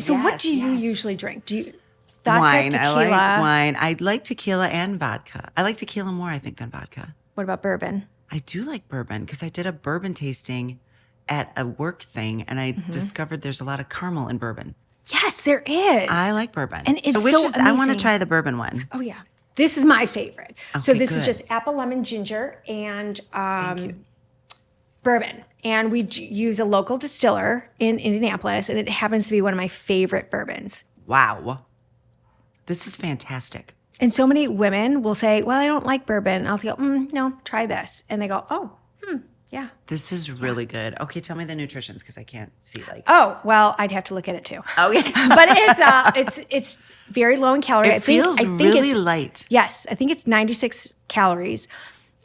so what do you usually drink? Do you vodka, wine? tequila? I like wine. I like tequila and vodka. I like tequila more, I think, than vodka. What about bourbon? I do like bourbon because I did a bourbon tasting at a work thing, and I discovered there's a lot of caramel in bourbon. Yes, there is. I like bourbon. And it's I want to amazing. try the bourbon one. Oh, yeah. This is my favorite. So Okay, this is good. just apple, lemon, ginger, and Thank you. bourbon. And we use a local distiller in Indianapolis, and it happens to be one of my favorite bourbons. Wow. This is fantastic. And so many women will say, well, I don't like bourbon. I'll go, no, try this. And they go, oh, yeah. This is really good. Okay, tell me the nutritions because I can't see Oh, well, I'd have to look at it too. Oh, yeah. But it's very low in calorie. It feels really light. Yes, I think it's 96 calories.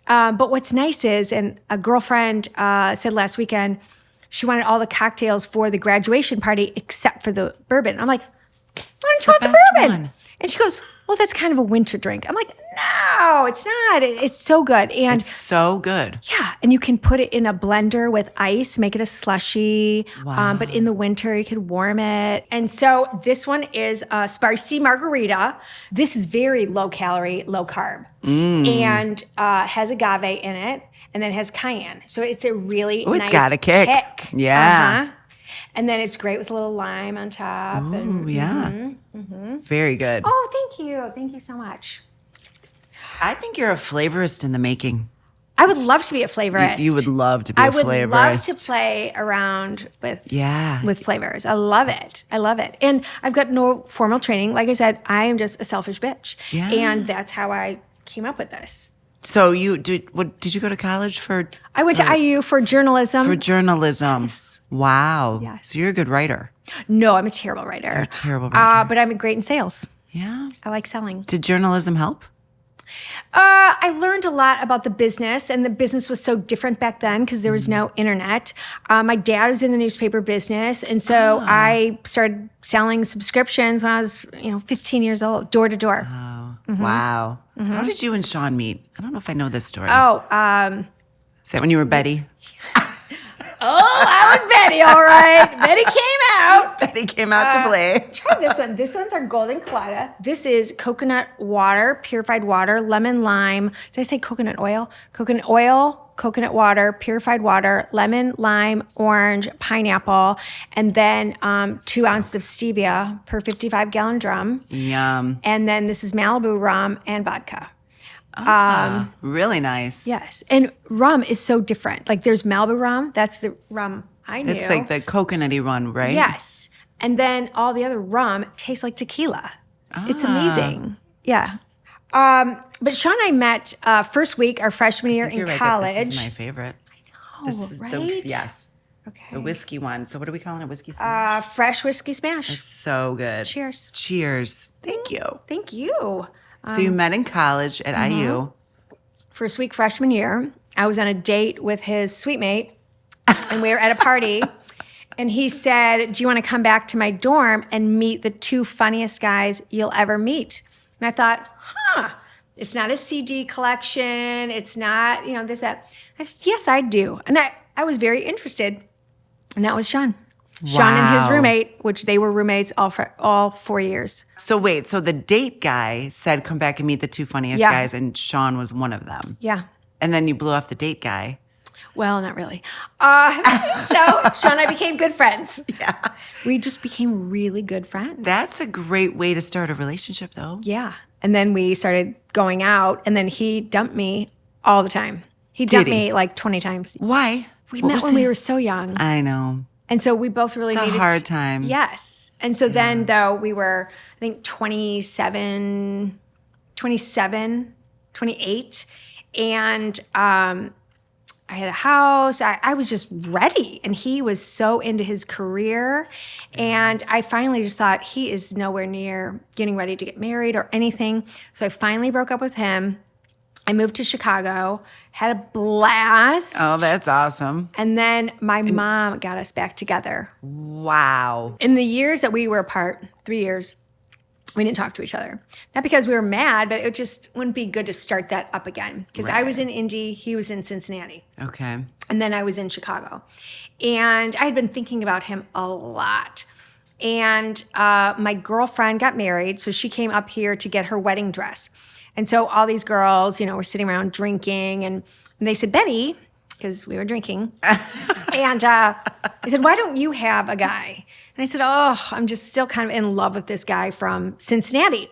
But what's nice is, and a girlfriend said last weekend, she wanted all the cocktails for the graduation party except for the bourbon. I'm like, why don't you want the bourbon? one. And she goes, well, that's kind of a winter drink. I'm like, no, it's not. It's so good. And It's so good. yeah, and you can put it in a blender with ice, make it a slushy. But in the winter, you could warm it. And so this one is a spicy margarita. This is very low calorie, low carb, and has agave in it, and then has cayenne. So it's a really nice It's got a kick. Yeah. And then it's great with a little lime on top. Oh, yeah. Very good. Oh, thank you. Thank you so much. I think you're a flavorist in the making. I would love to be a flavorist. You would love to be I a would flavorist. love to play around with flavors. I love it. I love it. And I've got no formal training. Like I said, I am just a selfish bitch. Yeah. And that's how I came up with this. So did you go to college for? I went to IU for journalism. For journalism. Yes. Wow. Yes. So you're a good writer. No, I'm a terrible writer. You're a terrible writer. But I'm great in sales. Yeah. I like selling. Did journalism help? I learned a lot about the business, and the business was so different back then because there was no internet. My dad was in the newspaper business, and so I started selling subscriptions when I was, 15 years old, door to door. Oh, wow. How did you and Sean meet? I don't know if I know this story. Oh, Is that when you were Betty? I was Betty, all right. Betty came out. Betty came out to play. Try this one. This one's our golden colada. This is coconut water, purified water, lemon, lime. Did I say coconut oil? Coconut oil, coconut water, purified water, lemon, lime, orange, pineapple, and then 2 ounces of stevia per 55-gallon drum. Yum. And then this is Malibu rum and vodka. Really nice. Yes. And rum is so different. Like there's Malibu rum. That's the rum I knew. It's like the coconutty one, right? Yes. And then all the other rum tastes like tequila. It's amazing. Yeah. But Sean and I met first week, our freshman year in You're right college. that this is my favorite. Oh, This is right? yes. Okay. The whiskey one. So what are we calling it? Whiskey smash? Fresh whiskey smash. It's so good. Cheers. Cheers. Thank you. Thank you. So you met in college at IU. First week freshman year, I was on a date with his sweet mate, and we were at a party. And he said, do you want to come back to my dorm and meet the 2 funniest guys you'll ever meet? And I thought, it's not a CD collection. It's not, this, that. I said, yes, I do. And I was very interested. And that was Sean. Sean and his Wow. roommate, which they were roommates all 4 years. So wait, so the date guy said, come back and meet the 2 funniest Yeah. guys, and Sean was one of them. Yeah. And then you blew off the date guy. Well, not really. So Sean and I became good friends. Yeah. We just became really good friends. That's a great way to start a relationship, though. Yeah. And then we started going out, and then he dumped me all the time. He dumped me like 20 times. Why? We What met was when we it? were so young. I know. And so we both really It's a needed hard time. Yes. And so then, though, we were, I think, 27, 28. And I had a house. I was just ready. And he was so into his career. And I finally just thought, he is nowhere near getting ready to get married or anything. So I finally broke up with him. I moved to Chicago, had a blast. Oh, that's awesome. And then my mom got us back together. Wow. In the years that we were apart, 3 years, we didn't talk to each other. Not because we were mad, but it just wouldn't be good to start that up again. Because I was in Indy, he was in Cincinnati. Okay. And then I was in Chicago. And I had been thinking about him a lot. And my girlfriend got married, so she came up here to get her wedding dress. And so all these girls, were sitting around drinking, and they said, Betty, because we were drinking, and they said, why don't you have a guy? And I said, I'm just still kind of in love with this guy from Cincinnati.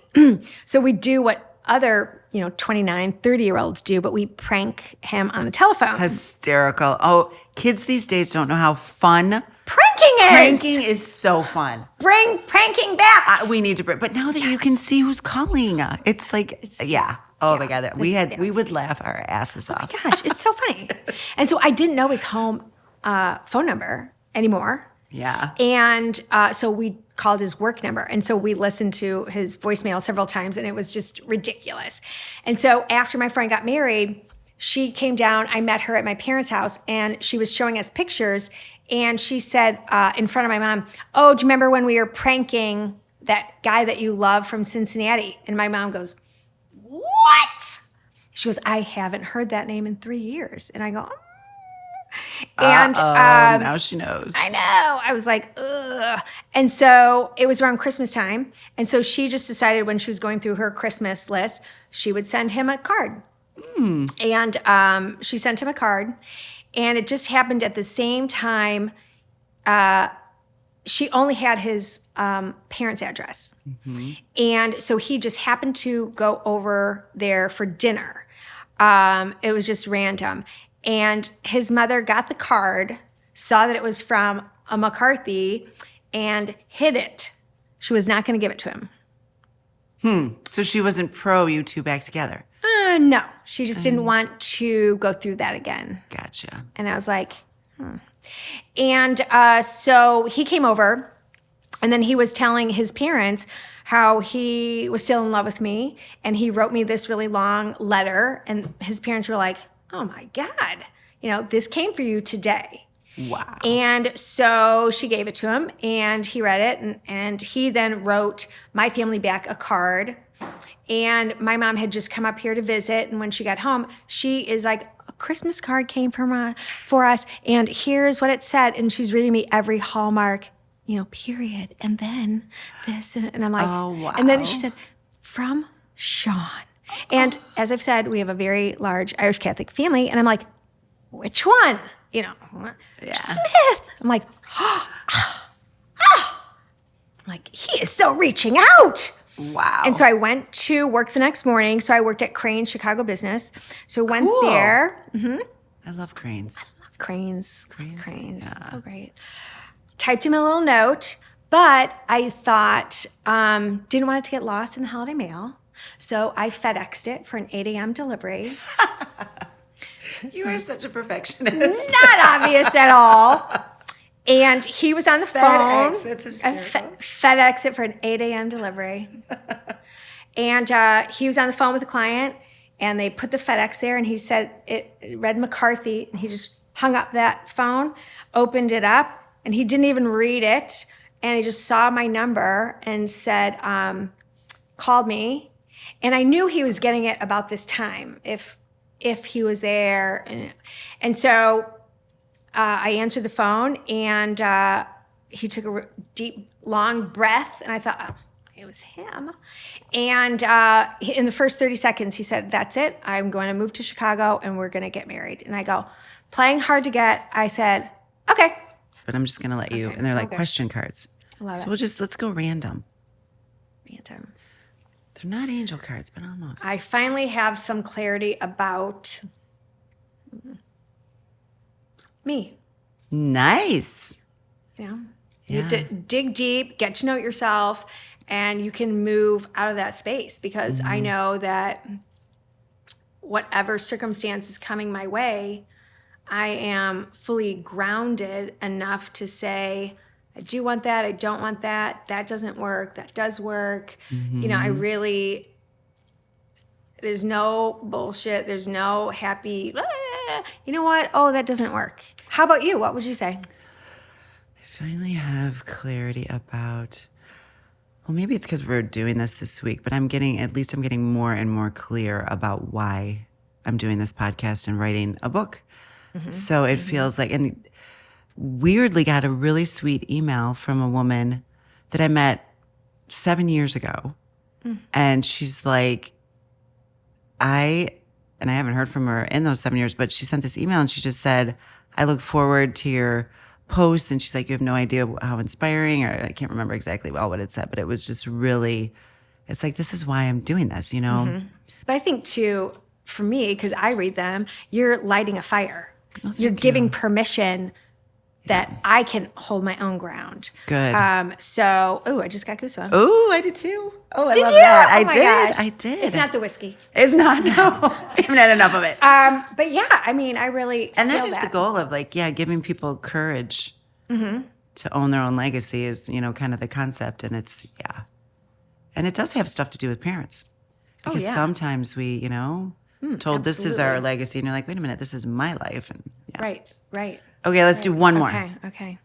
So we do what other 29, 30-year-olds do, but we prank him on the telephone. Hysterical. Oh, kids these days don't know how fun Pranking is. Pranking is so fun. Bring pranking back. We need to bring, but now that you can see who's calling, it's like, yeah. Oh my God, we would laugh our asses off. Oh my gosh, it's so funny. And so I didn't know his home phone number anymore. Yeah. And so we called his work number. And so we listened to his voicemail several times, and it was just ridiculous. And so after my friend got married, she came down. I met her at my parents' house, and she was showing us pictures. And she said in front of my mom, oh, do you remember when we were pranking that guy that you love from Cincinnati? And my mom goes, what? She goes, I haven't heard that name in 3 years. And I go, And now she knows. I know. I was like, ugh. And so it was around Christmas time. And so she just decided when she was going through her Christmas list, she would send him a card. And she sent him a card. And it just happened at the same time. She only had his parents' address. And so he just happened to go over there for dinner. It was just random. And his mother got the card, saw that it was from a McCarthy, and hid it. She was not going to give it to him. So she wasn't pro you two back together? No. She just didn't want to go through that again. Gotcha. And I was like, And so he came over, and then he was telling his parents how he was still in love with me, and he wrote me this really long letter, and his parents were like, oh my God, this came for you today. Wow. And so she gave it to him, and he read it, and he then wrote my family back a card. And my mom had just come up here to visit, and when she got home, she is like, a Christmas card came for us, and here's what it said. And she's reading me every Hallmark, period. And then this, and I'm like, oh, wow. And then she said, from Sean. And as I've said, we have a very large Irish Catholic family. And I'm like, which one? Smith. I'm like, I'm like, he is so reaching out. Wow. And so I went to work the next morning. So I worked at Crane's Chicago Business. So I went there. I love Crane's. I love Crane's. Crane's. Yeah. So great. Typed him a little note, but I thought, didn't want it to get lost in the holiday mail. So I FedExed it for an 8 a.m. delivery. You are such a perfectionist. Not obvious at all. And he was on the phone. That's hysterical. FedEx it for an 8 a.m. delivery. And he was on the phone with the client, and they put the FedEx there, and he said it read McCarthy, and he just hung up that phone, opened it up, and he didn't even read it, and he just saw my number and said, called me. And I knew he was getting it about this time, if he was there. And so I answered the phone, and he took a deep, long breath, and I thought, oh, it was him. And in the first 30 seconds, he said, that's it. I'm going to move to Chicago, and we're going to get married. And I go, playing hard to get, I said, okay. But I'm just going to let you. And they're like question cards. I love so it. let's go random. Random. They're not angel cards, but almost. I finally have some clarity about me. Nice. You have to dig deep, get to know yourself, and you can move out of that space, because I know that whatever circumstance is coming my way, I am fully grounded enough to say, I do want that, I don't want that, that doesn't work, that does work. I really, there's no bullshit, there's no happy, you know what, oh, that doesn't work. How about you? What would you say? I finally have clarity about, well, maybe it's because we're doing this week, but I'm getting more and more clear about why I'm doing this podcast and writing a book. So it feels like, and weirdly got a really sweet email from a woman that I met 7 years ago. And she's like, and I haven't heard from her in those 7 years, but she sent this email and she just said, I look forward to your posts. And she's like, you have no idea how inspiring, or I can't remember exactly what it said, but it was just really, it's like, this is why I'm doing this, you know? But I think too, for me, because I read them, you're lighting a fire. Oh, You're thank giving you. permission that I can hold my own ground. Good. I just got goosebumps. Oh, I did too. Oh, I Did love you? that. Oh my gosh. I did. It's not the whiskey. It's not, no. I haven't had enough of it. But yeah, I mean, I really And feel that is the goal of like, giving people courage to own their own legacy is, kind of the concept. And it's, and it does have stuff to do with parents. Because sometimes we, told this is our absolutely. legacy. And you're like, wait a minute, this is my life. And Right. Okay, let's do one more. Okay.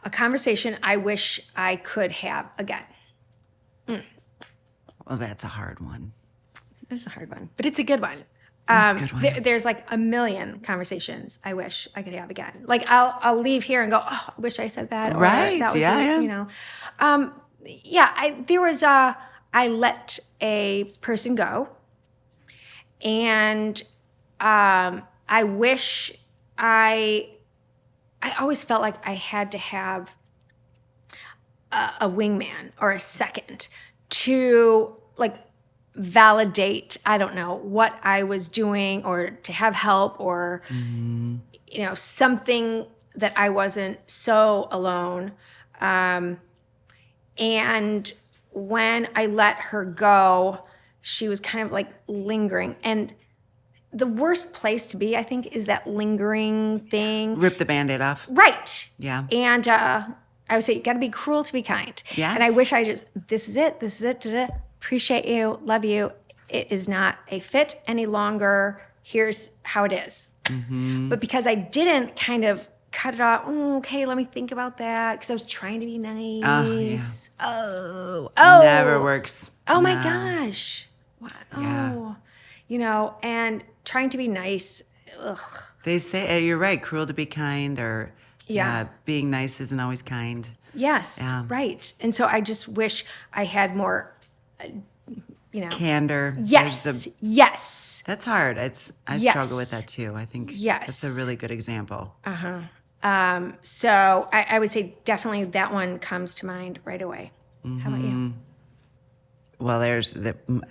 A conversation I wish I could have again. Well, that's a hard one. It's a hard one, but it's a good one. It's a good one. There's like a million conversations I wish I could have again. Like I'll leave here and go, oh, I wish I said that. Or Right, that was yeah. I let a person go, and I wish I always felt like I had to have a wingman or a second to like validate, I don't know, what I was doing, or to have help, or something that I wasn't so alone. And when I let her go, she was kind of like lingering. And the worst place to be, I think, is that lingering thing. Rip the Band-Aid off. Right. Yeah. And I would say, you got to be cruel to be kind. Yes. And I wish this is it. Da-da. Appreciate you. Love you. It is not a fit any longer. Here's how it is. Mm-hmm. But because I didn't kind of cut it off, okay, let me think about that, because I was trying to be nice. Oh. Never works. Oh my No. gosh. What? Yeah. Oh. And trying to be nice. Ugh. They say, you're right, cruel to be kind, or being nice isn't always kind. Yes, Yeah. right. And so I just wish I had more, Candor. Yes, yes. That's hard. I struggle with that too. I think that's a really good example. So I would say definitely that one comes to mind right away. How about you? Well,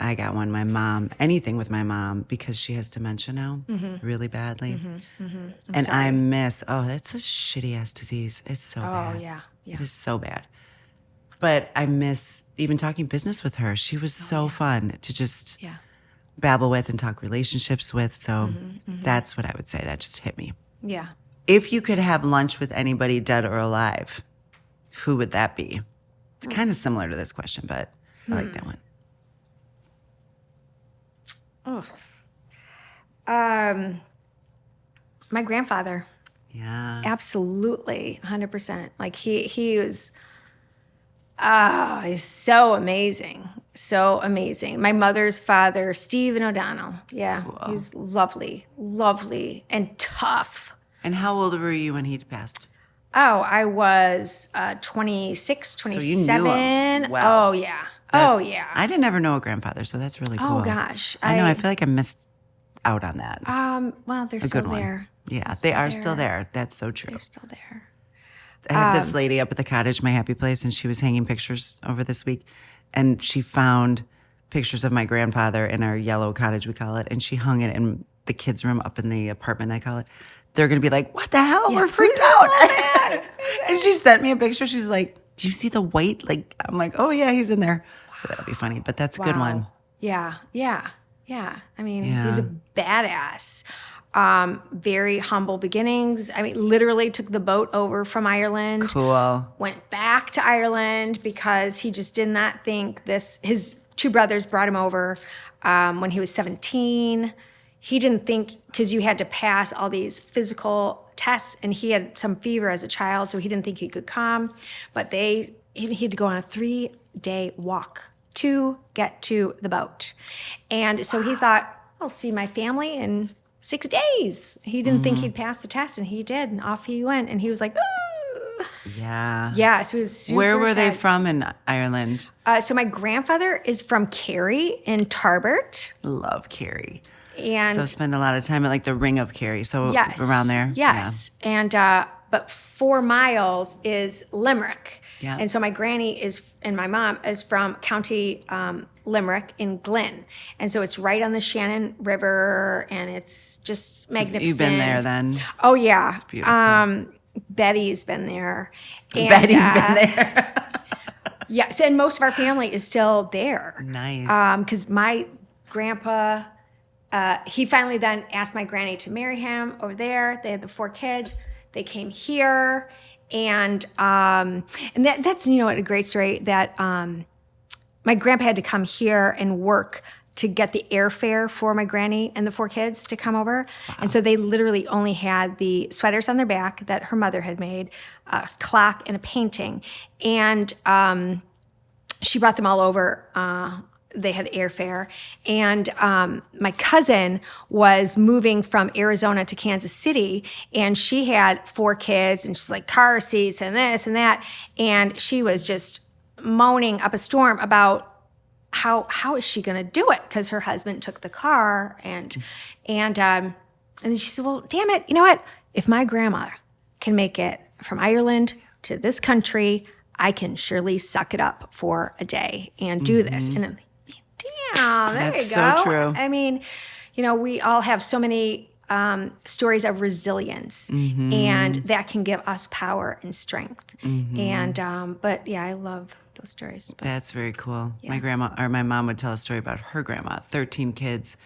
I got one. My mom, anything with my mom, because she has dementia now, really badly. And sorry. I miss, that's a shitty ass disease. It's so bad. Oh, yeah. It is so bad. But I miss even talking business with her. She was so fun to just babble with and talk relationships with. So that's what I would say. That just hit me. Yeah. If you could have lunch with anybody dead or alive, who would that be? It's kind of similar to this question, but I like that one. My grandfather. Yeah. Absolutely, 100%. Like he was, he's so amazing, so amazing. My mother's father, Stephen O'Donnell. Yeah, he's lovely, and tough. And how old were you when he passed? Oh, I was 26, 27. So you knew him. Wow. Oh, yeah. I didn't ever know a grandfather, so that's really cool. Oh, gosh. I know. I feel like I missed out on that. Well, they're A still good one. there. Yeah, they are still there. That's so true. They're still there. I have this lady up at the cottage, my happy place, and she was hanging pictures over this week, and she found pictures of my grandfather in our yellow cottage, we call it, and she hung it in the kids' room up in the apartment, I call it. They're going to be like, what the hell? We're freaked out. And she sent me a picture. She's like, do you see the white? Like, I'm like, oh, yeah, he's in there. So that'll be funny. But that's a good one. Yeah. I mean, Yeah. he's a badass. Very humble beginnings. I mean, literally took the boat over from Ireland. Cool. Went back to Ireland because he just did not think this. His two brothers brought him over when he was 17. He didn't think, because you had to pass all these physical tests, and he had some fever as a child, so he didn't think he could come. But he had to go on a 3-day walk to get to the boat. And so he thought, I'll see my family in 6 days. He didn't think he'd pass the test, and he did. And off he went. And he was like, Yeah. Yeah, so it was super Where were they sad. from in Ireland? So my grandfather is from Kerry in Tarbert. Love Kerry. And So spend a lot of time at like the Ring of Kerry. So yes, around there. yes. And but 4 miles is Limerick. Yeah. And so my granny and my mom is from County Limerick in Glynn. And so it's right on the Shannon River, and it's just magnificent. You've been there then. Oh yeah. It's beautiful. Betty's been there. And, Betty's been there. Yes, and most of our family is still there. Nice. Because my grandpa, he finally then asked my granny to marry him over there. They had the 4 kids. They came here, and that's a great story that my grandpa had to come here and work to get the airfare for my granny and the 4 kids to come over. Wow. And so they literally only had the sweaters on their back that her mother had made, a clock, and a painting. And she brought them all over. They had airfare. And my cousin was moving from Arizona to Kansas City, and she had 4 kids, and she's like, car seats and this and that. And she was just moaning up a storm about how is she going to do it? Because her husband took the car, and then she said, well, damn it, you know what? If my grandma can make it from Ireland to this country, I can surely suck it up for a day and do this. And I'm like, damn, there That's you go. so true. I mean, we all have so many stories of resilience, and that can give us power and strength. And but yeah, I love those stories. But, That's very cool. Yeah. My mom would tell a story about her grandma, 13 kids,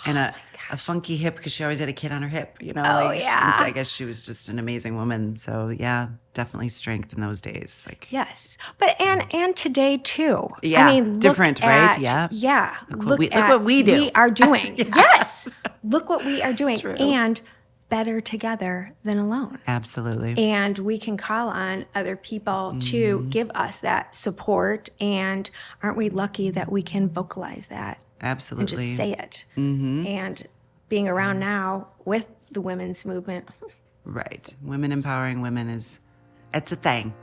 and a funky hip because she always had a kid on her hip. yeah. I guess she was just an amazing woman. So yeah, definitely strength in those days. Like yes, but and today too. Yeah, I mean, different, right? Yeah, yeah. Look what we do. We are doing. Yes, look what we are doing, True. and better together than alone. Absolutely. And we can call on other people to give us that support. And aren't we lucky that we can vocalize that? Absolutely. And just say it. And being around now with the women's movement. Right. Women empowering women it's a thing.